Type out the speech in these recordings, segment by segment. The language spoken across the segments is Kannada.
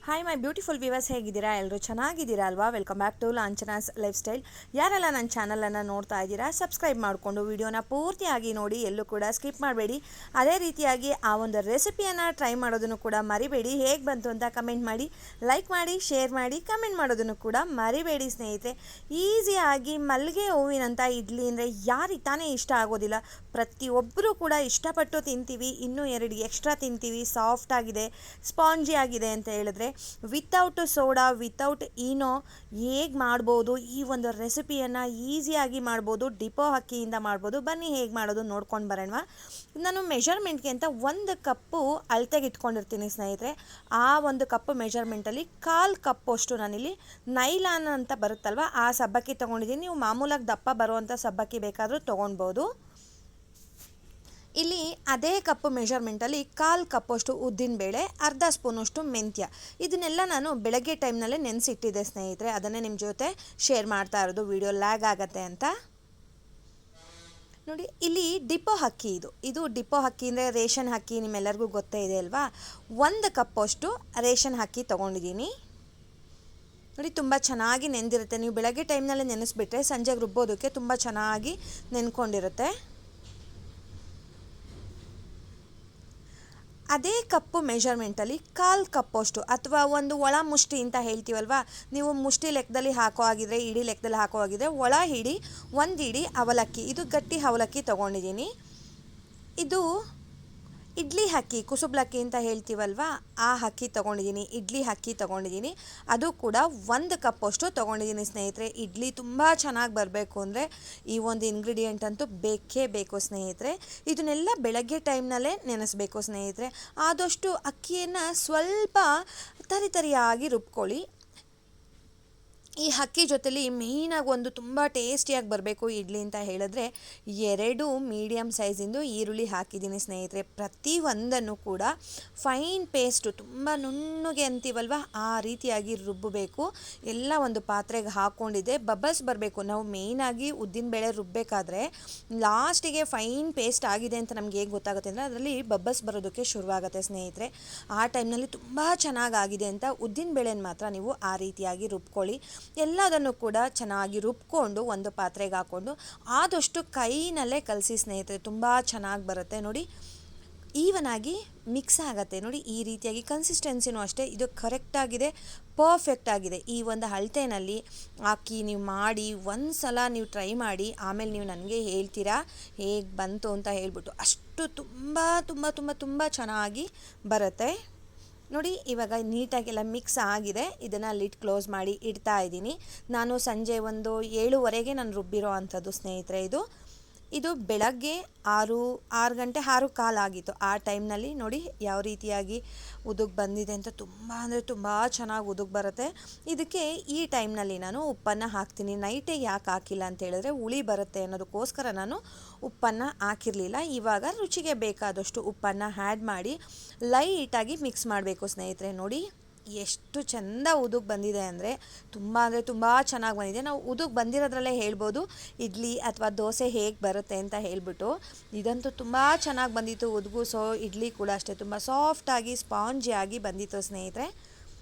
ಹಾಯ್ ಮೈ ಬ್ಯೂಟಿಫುಲ್ ವ್ಯೂವರ್ಸ್, ಹೇಗಿದ್ದೀರಾ? ಎಲ್ಲರೂ ಚೆನ್ನಾಗಿದ್ದೀರಾ ಅಲ್ವಾ? Welcome back to Lanchana's lifestyle. ಯಾರೆಲ್ಲ ನನ್ನ ಚಾನಲನ್ನು ನೋಡ್ತಾ ಇದ್ದೀರಾ, ಸಬ್ಸ್ಕ್ರೈಬ್ ಮಾಡಿಕೊಂಡು ವಿಡಿಯೋನ ಪೂರ್ತಿಯಾಗಿ ನೋಡಿ, ಎಲ್ಲೂ ಕೂಡ ಸ್ಕಿಪ್ ಮಾಡಬೇಡಿ. ಅದೇ ರೀತಿಯಾಗಿ ಆ ಒಂದು ರೆಸಿಪಿಯನ್ನು ಟ್ರೈ ಮಾಡೋದನ್ನು ಕೂಡ ಮರಿಬೇಡಿ. ಹೇಗೆ ಬಂತು ಅಂತ ಕಮೆಂಟ್ ಮಾಡಿ, ಲೈಕ್ ಮಾಡಿ, ಶೇರ್ ಮಾಡಿ, ಕಮೆಂಟ್ ಮಾಡೋದನ್ನು ಕೂಡ ಮರಿಬೇಡಿ ಸ್ನೇಹಿತರೆ. ಈಸಿಯಾಗಿ ಮಲ್ಲಿಗೆ ಹೂವಿನಂಥ ಇಡ್ಲಿ ಅಂದರೆ ಯಾರಿಗೆ ತಾನೇ ಇಷ್ಟ ಆಗೋದಿಲ್ಲ? ಪ್ರತಿಯೊಬ್ಬರೂ ಕೂಡ ಇಷ್ಟಪಟ್ಟು ತಿಂತೀವಿ. ಇನ್ನೂ 2 ಎಕ್ಸ್ಟ್ರಾ ತಿಂತೀವಿ. ಸಾಫ್ಟ್ ಆಗಿದೆ, ಸ್ಪಾಂಜಿ ಆಗಿದೆ ಅಂತ ಹೇಳಿದ್ರೆ ವಿತೌಟ್ ಸೋಡಾ, ವಿತೌಟ್ ಈನೋ ಹೇಗೆ ಮಾಡ್ಬೋದು? ಈ ಒಂದು ರೆಸಿಪಿಯನ್ನು ಈಸಿಯಾಗಿ ಮಾಡ್ಬೋದು. ಡಿಪೋ ಅಕ್ಕಿಯಿಂದ ಮಾಡ್ಬೋದು. ಬನ್ನಿ ಹೇಗೆ ಮಾಡೋದು ನೋಡ್ಕೊಂಡು ಬರೋಣ. ನಾನು ಮೆಷರ್ಮೆಂಟ್ಗೆ ಅಂತ 1 ಕಪ್ಪು ಅಳತೆಗೆ ಇಟ್ಕೊಂಡಿರ್ತೀನಿ ಸ್ನೇಹಿತರೆ. ಆ 1 ಕಪ್ ಮೆಷರ್ಮೆಂಟಲ್ಲಿ 1/4 ಕಪ್ಪಷ್ಟು ನಾನಿಲ್ಲಿ ನೈಲಾನ್ ಅಂತ ಬರುತ್ತಲ್ವ, ಆ ಸಬ್ಬಕ್ಕಿ ತೊಗೊಂಡಿದ್ದೀನಿ. ನೀವು ಮಾಮೂಲಾಗಿ ದಪ್ಪ ಬರುವಂಥ ಸಬ್ಬಕ್ಕಿ ಬೇಕಾದರೂ ತೊಗೊಳ್ಬೋದು. ಇಲ್ಲಿ ಅದೇ ಕಪ್ಪು ಮೆಷರ್ಮೆಂಟಲ್ಲಿ 1/4 ಕಪ್ಪಷ್ಟು ಉದ್ದಿನಬೇಳೆ, ಅರ್ಧ ಸ್ಪೂನಷ್ಟು ಮೆಂತ್ಯ, ಇದನ್ನೆಲ್ಲ ನಾನು ಬೆಳಗ್ಗೆ ಟೈಮ್ನಲ್ಲೇ ನೆನೆಸಿಟ್ಟಿದ್ದೆ ಸ್ನೇಹಿತರೆ. ಅದನ್ನೇ ನಿಮ್ಮ ಜೊತೆ ಶೇರ್ ಮಾಡ್ತಾ ಇರೋದು. ವಿಡಿಯೋ ಲ್ಯಾಗ್ ಆಗುತ್ತೆ ಅಂತ ನೋಡಿ. ಇಲ್ಲಿ ಡಿಪೋ ಅಕ್ಕಿ, ಇದು ಡಿಪೋ ಅಕ್ಕಿ ಅಂದರೆ ರೇಷನ್ ಅಕ್ಕಿ, ನಿಮ್ಮೆಲ್ಲರಿಗೂ ಗೊತ್ತೇ ಇದೆ ಅಲ್ವಾ? 1 ಕಪ್ಪಷ್ಟು ರೇಷನ್ ಅಕ್ಕಿ ತೊಗೊಂಡಿದ್ದೀನಿ ನೋಡಿ. ತುಂಬ ಚೆನ್ನಾಗಿ ನೆಂದಿರುತ್ತೆ. ನೀವು ಬೆಳಗ್ಗೆ ಟೈಮ್ನಲ್ಲೇ ನೆನೆಸ್ಬಿಟ್ರೆ ಸಂಜೆಗೆ ರುಬ್ಬೋದಕ್ಕೆ ತುಂಬ ಚೆನ್ನಾಗಿ ನೆನ್ಕೊಂಡಿರುತ್ತೆ. ಅದೇ ಕಪ್ಪು ಮೆಷರ್ಮೆಂಟಲ್ಲಿ 1/4 ಕಪ್ಪಷ್ಟು, ಅಥವಾ ಒಂದು ಒಳ ಮುಷ್ಟಿ ಅಂತ ಹೇಳ್ತೀವಲ್ವ, ನೀವು ಮುಷ್ಟಿ ಲೆಕ್ಕದಲ್ಲಿ ಹಾಕೋ ಆಗಿದ್ರೆ, ಇಡೀ ಲೆಕ್ಕದಲ್ಲಿ ಹಾಕೋ ಆಗಿದ್ರೆ, ಒಳ ಹಿಡಿ 1 ಇಡಿ ಅವಲಕ್ಕಿ, ಇದು ಗಟ್ಟಿ ಅವಲಕ್ಕಿ ತೊಗೊಂಡಿದ್ದೀನಿ. ಇದು ಇಡ್ಲಿ ಅಕ್ಕಿ, ಕುಸುಬ್ಲಕ್ಕಿ ಅಂತ ಹೇಳ್ತೀವಲ್ವ, ಆ ಅಕ್ಕಿ ತೊಗೊಂಡಿದ್ದೀನಿ. ಇಡ್ಲಿ ಅಕ್ಕಿ ತೊಗೊಂಡಿದ್ದೀನಿ. ಅದು ಕೂಡ 1 ಕಪ್ಪಷ್ಟು ತೊಗೊಂಡಿದ್ದೀನಿ ಸ್ನೇಹಿತರೆ. ಇಡ್ಲಿ ತುಂಬ ಚೆನ್ನಾಗಿ ಬರಬೇಕು ಅಂದರೆ ಈ ಒಂದು ಇಂಗ್ರೀಡಿಯೆಂಟ್ ಅಂತೂ ಬೇಕೇ ಬೇಕು ಸ್ನೇಹಿತರೆ. ಇದನ್ನೆಲ್ಲ ಬೆಳಗ್ಗೆ ಟೈಮ್ನಲ್ಲೇ ನೆನೆಸಬೇಕು ಸ್ನೇಹಿತರೆ. ಆದಷ್ಟು ಅಕ್ಕಿಯನ್ನು ಸ್ವಲ್ಪ ತರಿಯಾಗಿ ರುಬ್ಕೊಳ್ಳಿ. ಈ ಅಕ್ಕಿ ಜೊತೆಲಿ ಮೇಯ್ನಾಗಿ ಒಂದು ತುಂಬ ಟೇಸ್ಟಿಯಾಗಿ ಬರಬೇಕು ಇಡ್ಲಿ ಅಂತ ಹೇಳಿದ್ರೆ 2 ಮೀಡಿಯಮ್ ಸೈಜಿಂದು ಈರುಳ್ಳಿ ಹಾಕಿದ್ದೀನಿ ಸ್ನೇಹಿತರೆ. ಪ್ರತಿಯೊಂದನ್ನು ಕೂಡ ಫೈನ್ ಪೇಸ್ಟು, ತುಂಬ ನುಣ್ಣಗೆ ಅಂತೀವಲ್ವ, ಆ ರೀತಿಯಾಗಿ ರುಬ್ಬಬೇಕು. ಎಲ್ಲ ಒಂದು ಪಾತ್ರೆಗೆ ಹಾಕ್ಕೊಂಡಿದ್ದೆ. ಬಬಲ್ಸ್ ಬರಬೇಕು. ನಾವು ಮೇಯ್ನಾಗಿ ಉದ್ದಿನಬೇಳೆ ರುಬ್ಬಬೇಕಾದ್ರೆ ಲಾಸ್ಟಿಗೆ ಫೈನ್ ಪೇಸ್ಟ್ ಆಗಿದೆ ಅಂತ ನಮ್ಗೆ ಹೇಗೆ ಗೊತ್ತಾಗುತ್ತೆ ಅಂದರೆ ಅದರಲ್ಲಿ ಬಬಲ್ಸ್ ಬರೋದಕ್ಕೆ ಶುರುವಾಗುತ್ತೆ ಸ್ನೇಹಿತರೆ. ಆ ಟೈಮ್ನಲ್ಲಿ ತುಂಬ ಚೆನ್ನಾಗಾಗಿದೆ ಅಂತ ಉದ್ದಿನಬೇಳೆನ ಮಾತ್ರ ನೀವು ಆ ರೀತಿಯಾಗಿ ರುಬ್ಕೊಳ್ಳಿ. ಎಲ್ಲದನ್ನು ಕೂಡ ಚೆನ್ನಾಗಿ ರುಬ್ಕೊಂಡು ಒಂದು ಪಾತ್ರೆಗೆ ಹಾಕ್ಕೊಂಡು ಆದಷ್ಟು ಕೈನಲ್ಲೇ ಕಲಸಿ ಸ್ನೇಹಿತರೆ, ತುಂಬ ಚೆನ್ನಾಗಿ ಬರುತ್ತೆ ನೋಡಿ. ಈವನಾಗಿ ಮಿಕ್ಸ್ ಆಗುತ್ತೆ ನೋಡಿ. ಈ ರೀತಿಯಾಗಿ ಕನ್ಸಿಸ್ಟೆನ್ಸಿನೂ ಅಷ್ಟೇ, ಇದು ಕರೆಕ್ಟಾಗಿದೆ, ಪರ್ಫೆಕ್ಟ್ ಆಗಿದೆ. ಈ ಒಂದು ಅಳತೆನಲ್ಲಿ ಹಾಕಿ ನೀವು ಮಾಡಿ ಒಂದು ಸಲ ನೀವು ಟ್ರೈ ಮಾಡಿ, ಆಮೇಲೆ ನೀವು ನನಗೆ ಹೇಳ್ತೀರಾ ಹೇಗೆ ಬಂತು ಅಂತ ಹೇಳ್ಬಿಟ್ಟು. ಅಷ್ಟು ತುಂಬ ತುಂಬ ತುಂಬ ತುಂಬ ಚೆನ್ನಾಗಿ ಬರುತ್ತೆ ನೋಡಿ. ಇವಾಗ ನೀಟಾಗೆಲ್ಲ ಮಿಕ್ಸ್ ಆಗಿದೆ. ಇದನ್ನು ಲಿಡ್ ಕ್ಲೋಸ್ ಮಾಡಿ ಇಡ್ತಾ ಇದ್ದೀನಿ. ನಾನು ಸಂಜೆ ಒಂದು 7:15 ನಾನು ರುಬ್ಬಿರೋ ಅಂಥದ್ದು ಸ್ನೇಹಿತರೆ. ಇದು ಬೆಳಗ್ಗೆ 6 ಗಂಟೆ 6:15 ಆಗಿತ್ತು. ಆ ಟೈಮ್ನಲ್ಲಿ ನೋಡಿ ಯಾವ ರೀತಿಯಾಗಿ ಉದುಗ್ ಬಂದಿದೆ ಅಂತ. ತುಂಬ ಅಂದರೆ ತುಂಬ ಚೆನ್ನಾಗಿ ಉದುಗ್ ಬರುತ್ತೆ. ಇದಕ್ಕೆ ಈ ಟೈಮ್ನಲ್ಲಿ ನಾನು ಉಪ್ಪನ್ನು ಹಾಕ್ತೀನಿ. ನೈಟೇ ಯಾಕೆ ಹಾಕಿಲ್ಲ ಅಂತ ಹೇಳಿದ್ರೆ ಹುಳಿ ಬರುತ್ತೆ ಅನ್ನೋದಕ್ಕೋಸ್ಕರ ನಾನು ಉಪ್ಪನ್ನು ಹಾಕಿರಲಿಲ್ಲ. ಇವಾಗ ರುಚಿಗೆ ಬೇಕಾದಷ್ಟು ಉಪ್ಪನ್ನು ಆ್ಯಡ್ ಮಾಡಿ ಲೈಟಾಗಿ ಮಿಕ್ಸ್ ಮಾಡಬೇಕು ಸ್ನೇಹಿತರೆ. ನೋಡಿ ಎಷ್ಟು ಚೆಂದ ಉದುಗ್ ಬಂದಿದೆ ಅಂದರೆ ತುಂಬ ಚೆನ್ನಾಗಿ ಬಂದಿದೆ. ನಾವು ಉದುಗ್ ಬಂದಿರೋದ್ರಲ್ಲೇ ಹೇಳ್ಬೋದು ಇಡ್ಲಿ ಅಥವಾ ದೋಸೆ ಹೇಗೆ ಬರುತ್ತೆ ಅಂತ ಹೇಳ್ಬಿಟ್ಟು. ಇದಂತೂ ತುಂಬ ಚೆನ್ನಾಗಿ ಬಂದಿತ್ತು ಉದುಗು. ಸೊ ಇಡ್ಲಿ ಕೂಡ ಅಷ್ಟೇ ತುಂಬ ಸಾಫ್ಟಾಗಿ ಸ್ಪಾಂಜಿಯಾಗಿ ಬಂದಿತ್ತು ಸ್ನೇಹಿತರೆ.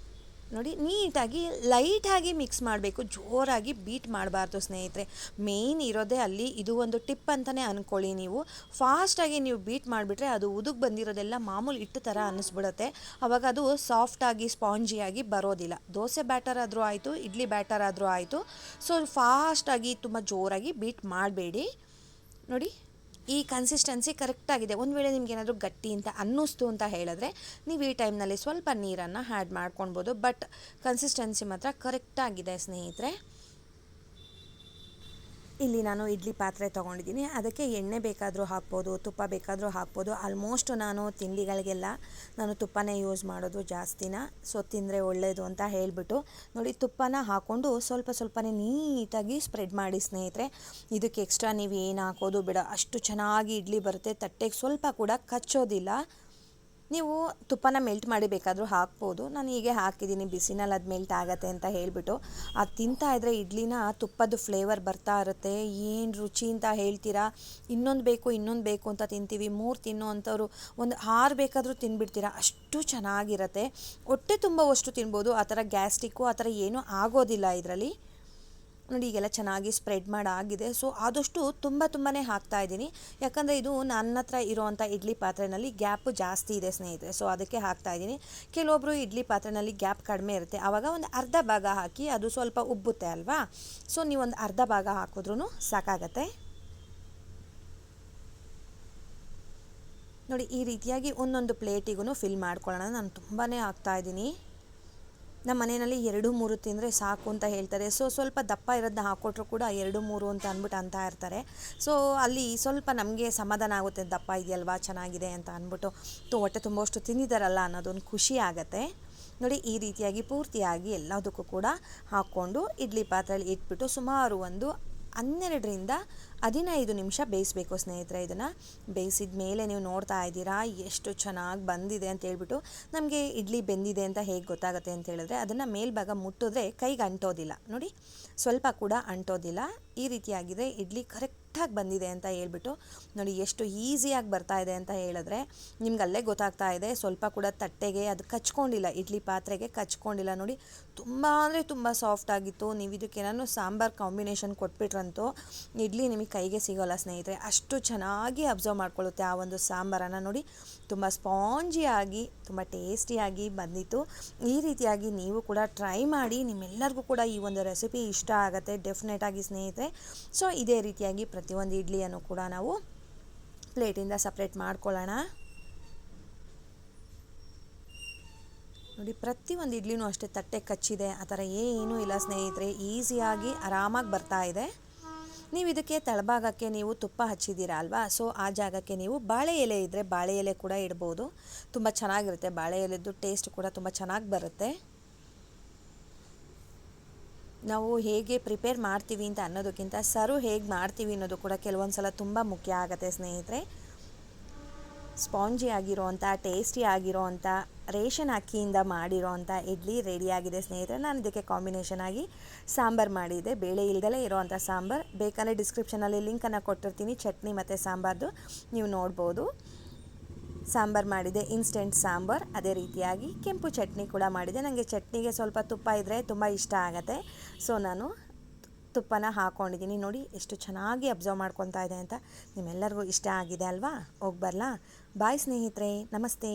ನೋಡಿ ನೀಟಾಗಿ ಲೈಟಾಗಿ ಮಿಕ್ಸ್ ಮಾಡಬೇಕು, ಜೋರಾಗಿ ಬೀಟ್ ಮಾಡಬಾರ್ದು ಸ್ನೇಹಿತರೆ. ಮೇಯ್ನ್ ಇರೋದೇ ಅಲ್ಲಿ. ಇದು ಒಂದು ಟಿಪ್ ಅಂತಲೇ ಅಂದ್ಕೊಳ್ಳಿ. ನೀವು ಫಾಸ್ಟಾಗಿ ನೀವು ಬೀಟ್ ಮಾಡಿಬಿಟ್ರೆ ಅದು ಉದುಗ್ ಬಂದಿರೋದೆಲ್ಲ ಮಾಮೂಲಿ ಹಿಟ್ಟು ಥರ ಅನ್ನಿಸ್ಬಿಡುತ್ತೆ. ಆವಾಗ ಅದು ಸಾಫ್ಟಾಗಿ ಸ್ಪಾಂಜಿಯಾಗಿ ಬರೋದಿಲ್ಲ. ದೋಸೆ ಬ್ಯಾಟರ್ ಆದರೂ ಆಯಿತು, ಇಡ್ಲಿ ಬ್ಯಾಟರ್ ಆದರೂ ಆಯಿತು. ಸೊ ಫಾಸ್ಟಾಗಿ ತುಂಬ ಜೋರಾಗಿ ಬೀಟ್ ಮಾಡಬೇಡಿ ನೋಡಿ. ಈ ಕನ್ಸಿಸ್ಟೆನ್ಸಿ ಕರೆಕ್ಟಾಗಿದೆ. ಒಂದು ವೇಳೆ ನಿಮಗೇನಾದರೂ ಗಟ್ಟಿ ಅಂತ ಅನ್ನಿಸ್ತು ಅಂತ ಹೇಳಿದ್ರೆ ನೀವು ಈ ಟೈಮ್ನಲ್ಲಿ ಸ್ವಲ್ಪ ನೀರನ್ನು ಆ್ಯಡ್ ಮಾಡ್ಕೊಳ್ಬೋದು. ಬಟ್ ಕನ್ಸಿಸ್ಟೆನ್ಸಿ ಮಾತ್ರ ಕರೆಕ್ಟಾಗಿದೆ ಸ್ನೇಹಿತರೆ. ಇಲ್ಲಿ ನಾನು ಇಡ್ಲಿ ಪಾತ್ರೆ ತೊಗೊಂಡಿದ್ದೀನಿ. ಅದಕ್ಕೆ ಎಣ್ಣೆ ಬೇಕಾದರೂ ಹಾಕ್ಬೋದು, ತುಪ್ಪ ಬೇಕಾದರೂ ಹಾಕ್ಬೋದು. ಆಲ್ಮೋಸ್ಟ್ ನಾನು ತಿಂಡಿಗಳಿಗೆಲ್ಲ ನಾನು ತುಪ್ಪನೇ ಯೂಸ್ ಮಾಡೋದು ಜಾಸ್ತಿನ. ಸೊ ತಿಂದರೆ ಒಳ್ಳೆಯದು ಅಂತ ಹೇಳಿಬಿಟ್ಟು ನೋಡಿ ತುಪ್ಪನ ಹಾಕ್ಕೊಂಡು ಸ್ವಲ್ಪನೇ ನೀಟಾಗಿ ಸ್ಪ್ರೆಡ್ ಮಾಡಿ ಸ್ನೇಹಿತರೆ. ಇದಕ್ಕೆ ಎಕ್ಸ್ಟ್ರಾ ನೀವು ಏನು ಹಾಕೋದು ಬೇಡ. ಅಷ್ಟು ಚೆನ್ನಾಗಿ ಇಡ್ಲಿ ಬರುತ್ತೆ. ತಟ್ಟೆಗೆ ಸ್ವಲ್ಪ ಕೂಡ ಕಚ್ಚೋದಿಲ್ಲ ನೀವು ತುಪ್ಪನ ಮೆಲ್ಟ್ ಮಾಡಿ ಬೇಕಾದರೂ ಹಾಕ್ಬೋದು. ನಾನು ಹೀಗೆ ಹಾಕಿದ್ದೀನಿ, ಬಿಸಿನಲ್ಲಿ ಅದು ಮೆಲ್ಟ್ ಆಗುತ್ತೆ ಅಂತ ಹೇಳಿಬಿಟ್ಟು. ಅದು ತಿಂತಾ ಇದ್ದರೆ ಇಡ್ಲಿನ ತುಪ್ಪದ ಫ್ಲೇವರ್ ಬರ್ತಾ ಇರುತ್ತೆ. ಏನು ರುಚಿ ಅಂತ ಹೇಳ್ತೀರಾ. ಇನ್ನೊಂದು ಬೇಕು ಅಂತ ತಿಂತೀವಿ. 3 ತಿನ್ನೋ ಅಂಥವ್ರು ಒಂದು 6 ಬೇಕಾದರೂ ತಿಂದುಬಿಡ್ತೀರಾ, ಅಷ್ಟು ಚೆನ್ನಾಗಿರುತ್ತೆ. ಹೊಟ್ಟೆ ತುಂಬುವಷ್ಟು ತಿನ್ಬೋದು. ಆ ಥರ ಗ್ಯಾಸ್ಟ್ರಿಕ್ಕು ಆ ಥರ ಏನೂ ಆಗೋದಿಲ್ಲ ಇದರಲ್ಲಿ. ನೋಡಿ ಈಗೆಲ್ಲ ಚೆನ್ನಾಗಿ ಸ್ಪ್ರೆಡ್ ಮಾಡಾಗಿದೆ. ಸೊ ಆದಷ್ಟು ತುಂಬಾ ಹಾಕ್ತಾಯಿದ್ದೀನಿ, ಯಾಕಂದರೆ ಇದು ನನ್ನ ಹತ್ರ ಇರೋವಂಥ ಇಡ್ಲಿ ಪಾತ್ರೆಯಲ್ಲಿ ಗ್ಯಾಪು ಜಾಸ್ತಿ ಇದೆ ಸ್ನೇಹಿತರೆ. ಸೊ ಅದಕ್ಕೆ ಹಾಕ್ತಾಯಿದ್ದೀನಿ. ಕೆಲವೊಬ್ಬರು ಇಡ್ಲಿ ಪಾತ್ರೆಯಲ್ಲಿ ಗ್ಯಾಪ್ ಕಡಿಮೆ ಇರುತ್ತೆ, ಆವಾಗ ಒಂದು ಅರ್ಧ ಭಾಗ ಹಾಕಿ, ಅದು ಸ್ವಲ್ಪ ಉಬ್ಬುತ್ತೆ ಅಲ್ವಾ. ಸೊ ನೀವೊಂದು ಅರ್ಧ ಭಾಗ ಹಾಕಿದ್ರೂ ಸಾಕಾಗತ್ತೆ. ನೋಡಿ ಈ ರೀತಿಯಾಗಿ ಒಂದೊಂದು ಪ್ಲೇಟಿಗೂ ಫಿಲ್ ಮಾಡ್ಕೊಳ್ಳೋಣ. ನಾನು ತುಂಬಾ ಹಾಕ್ತಾಯಿದ್ದೀನಿ. ನಮ್ಮ ಮನೆಯಲ್ಲಿ 2-3 ತಿಂದರೆ ಸಾಕು ಅಂತ ಹೇಳ್ತಾರೆ. ಸೊ ಸ್ವಲ್ಪ ದಪ್ಪ ಇರೋದನ್ನ ಹಾಕ್ಕೊಟ್ರು ಕೂಡ 2-3 ಅಂತ ಅಂದ್ಬಿಟ್ಟು ಅಂತ ಇರ್ತಾರೆ. ಸೊ ಅಲ್ಲಿ ಸ್ವಲ್ಪ ನಮಗೆ ಸಮಾಧಾನ ಆಗುತ್ತೆ, ದಪ್ಪ ಇದೆಯಲ್ವಾ ಚೆನ್ನಾಗಿದೆ ಅಂತ ಅಂದ್ಬಿಟ್ಟು. ಹೊಟ್ಟೆ ತುಂಬುವಷ್ಟು ತಿಂದಿದ್ದಾರಲ್ಲ ಅನ್ನೋದೊಂದು ಖುಷಿ ಆಗುತ್ತೆ. ನೋಡಿ ಈ ರೀತಿಯಾಗಿ ಪೂರ್ತಿಯಾಗಿ ಎಲ್ಲದಕ್ಕೂ ಕೂಡ ಹಾಕ್ಕೊಂಡು ಇಡ್ಲಿ ಪಾತ್ರೆಯಲ್ಲಿ ಇಟ್ಬಿಟ್ಟು ಸುಮಾರು ಒಂದು 12-15 ನಿಮಿಷ ಬೇಯಿಸಬೇಕು ಸ್ನೇಹಿತರೆ. ಇದನ್ನು ಬೇಯಿಸಿದ ಮೇಲೆ ನೀವು ನೋಡ್ತಾ ಇದ್ದೀರಾ ಎಷ್ಟು ಚೆನ್ನಾಗಿ ಬಂದಿದೆ ಅಂತ ಹೇಳ್ಬಿಟ್ಟು. ನಮಗೆ ಇಡ್ಲಿ ಬೆಂದಿದೆ ಅಂತ ಹೇಗೆ ಗೊತ್ತಾಗುತ್ತೆ ಅಂತ ಹೇಳಿದ್ರೆ, ಅದನ್ನು ಮೇಲ್ಭಾಗ ಮುಟ್ಟಿದ್ರೆ ಕೈಗೆ ಅಂಟೋದಿಲ್ಲ. ನೋಡಿ ಸ್ವಲ್ಪ ಕೂಡ ಅಂಟೋದಿಲ್ಲ. ಈ ರೀತಿಯಾಗಿದೆ ಇಡ್ಲಿ ಕರೆಕ್ಟಾಗಿ ಬಂದಿದೆ ಅಂತ ಹೇಳ್ಬಿಟ್ಟು. ನೋಡಿ ಎಷ್ಟು ಈಸಿಯಾಗಿ ಬರ್ತಾ ಇದೆ ಅಂತ ಹೇಳಿದ್ರೆ ನಿಮ್ಗೆ ಅಲ್ಲೇ ಗೊತ್ತಾಗ್ತಾ ಇದೆ. ಸ್ವಲ್ಪ ಕೂಡ ತಟ್ಟೆಗೆ ಅದು ಕಚ್ಕೊಂಡಿಲ್ಲ, ಇಡ್ಲಿ ಪಾತ್ರೆಗೆ ಕಚ್ಕೊಂಡಿಲ್ಲ. ನೋಡಿ ತುಂಬ ಅಂದರೆ ತುಂಬ ಸಾಫ್ಟಾಗಿತ್ತು. ನೀವು ಇದಕ್ಕೇನಾದ್ರು ಸಾಂಬಾರು ಕಾಂಬಿನೇಷನ್ ಕೊಟ್ಬಿಟ್ರಂತೂ ಇಡ್ಲಿ ನಿಮಗೆ ಕೈಗೆ ಸಿಗೋಲ್ಲ ಸ್ನೇಹಿತರೆ. ಅಷ್ಟು ಚೆನ್ನಾಗಿ ಅಬ್ಸರ್ವ್ ಮಾಡ್ಕೊಳ್ಳುತ್ತೆ ಆ ಒಂದು ಸಾಂಬಾರನ್ನು. ನೋಡಿ ತುಂಬ ಸ್ಪಾಂಜಿಯಾಗಿ ತುಂಬ ಟೇಸ್ಟಿಯಾಗಿ ಬಂದಿತ್ತು. ಈ ರೀತಿಯಾಗಿ ನೀವು ಕೂಡ ಟ್ರೈ ಮಾಡಿ. ನಿಮ್ಮೆಲ್ಲರಿಗೂ ಕೂಡ ಈ ಒಂದು ರೆಸಿಪಿ ಇಷ್ಟ ಆಗುತ್ತೆ ಡೆಫಿನೆಟಾಗಿ ಸ್ನೇಹಿತರೆ. ಸೊ ಇದೇ ರೀತಿಯಾಗಿ ಪ್ರತಿಯೊಂದು ಇಡ್ಲಿಯನ್ನು ಕೂಡ ನಾವು ಪ್ಲೇಟಿಂದ ಸಪ್ರೇಟ್ ಮಾಡ್ಕೊಳ್ಳೋಣ. ನೋಡಿ ಪ್ರತಿಯೊಂದು ಇಡ್ಲಿನೂ ಅಷ್ಟೇ ತಟ್ಟೆ ಕಚ್ಚಿದೆ ಆ ಥರ ಏನೂ ಇಲ್ಲ ಸ್ನೇಹಿತರೆ. ಈಸಿಯಾಗಿ ಆರಾಮಾಗಿ ಬರ್ತಾ ಇದೆ. ನೀವು ಇದಕ್ಕೆ ತಳಭಾಗಕ್ಕೆ ನೀವು ತುಪ್ಪ ಹಚ್ಚಿದ್ದೀರಾ ಅಲ್ವಾ. ಸೊ ಆ ಜಾಗಕ್ಕೆ ನೀವು ಬಾಳೆ ಎಲೆ ಇದ್ದರೆ ಬಾಳೆ ಎಲೆ ಕೂಡ ಇಡ್ಬೋದು. ತುಂಬ ಚೆನ್ನಾಗಿರುತ್ತೆ. ಬಾಳೆ ಎಲೆದು ಟೇಸ್ಟ್ ಕೂಡ ತುಂಬ ಚೆನ್ನಾಗಿ ಬರುತ್ತೆ. ನಾವು ಹೇಗೆ ಪ್ರಿಪೇರ್ ಮಾಡ್ತೀವಿ ಅಂತ ಅನ್ನೋದಕ್ಕಿಂತ ಸರ್ವ್ ಹೇಗೆ ಮಾಡ್ತೀವಿ ಅನ್ನೋದು ಕೂಡ ಕೆಲವೊಂದು ಸಲ ತುಂಬ ಮುಖ್ಯ ಆಗುತ್ತೆ ಸ್ನೇಹಿತರೆ. ಸ್ಪಾಂಜಿ ಆಗಿರೋವಂಥ ಟೇಸ್ಟಿ ಆಗಿರೋವಂಥ ರೇಷನ್ ಅಕ್ಕಿಯಿಂದ ಮಾಡಿರೋವಂಥ ಇಡ್ಲಿ ರೆಡಿಯಾಗಿದೆ ಸ್ನೇಹಿತರೆ. ನಾನು ಇದಕ್ಕೆ ಕಾಂಬಿನೇಷನ್ ಆಗಿ ಸಾಂಬಾರು ಮಾಡಿದೆ, ಬೇಳೆ ಇಲ್ದಲೇ ಇರೋವಂಥ ಸಾಂಬಾರು. ಬೇಕಂದರೆ ಡಿಸ್ಕ್ರಿಪ್ಷನಲ್ಲಿ ಲಿಂಕನ್ನು ಕೊಟ್ಟಿರ್ತೀನಿ, ಚಟ್ನಿ ಮತ್ತು ಸಾಂಬಾರ್ದು ನೀವು ನೋಡ್ಬೋದು. ಸಾಂಬಾರು ಮಾಡಿದೆ, ಇನ್ಸ್ಟೆಂಟ್ ಸಾಂಬಾರು. ಅದೇ ರೀತಿಯಾಗಿ ಕೆಂಪು ಚಟ್ನಿ ಕೂಡ ಮಾಡಿದೆ. ನನಗೆ ಚಟ್ನಿಗೆ ಸ್ವಲ್ಪ ತುಪ್ಪ ಇದ್ದರೆ ತುಂಬ ಇಷ್ಟ ಆಗುತ್ತೆ. ಸೊ ನಾನು ತುಪ್ಪನ ಹಾಕ್ಕೊಂಡಿದ್ದೀನಿ. ನೋಡಿ ಎಷ್ಟು ಚೆನ್ನಾಗಿ ಅಬ್ಸರ್ವ್ ಮಾಡ್ಕೊತಾ ಇದೆ ಅಂತ. ನಿಮ್ಮೆಲ್ಲರಿಗೂ ಇಷ್ಟ ಆಗಿದೆ ಅಲ್ವಾ. ಹೋಗಿ ಬರಲಾ. ಬಾಯ್ ಸ್ನೇಹಿತರೆ, ನಮಸ್ತೆ.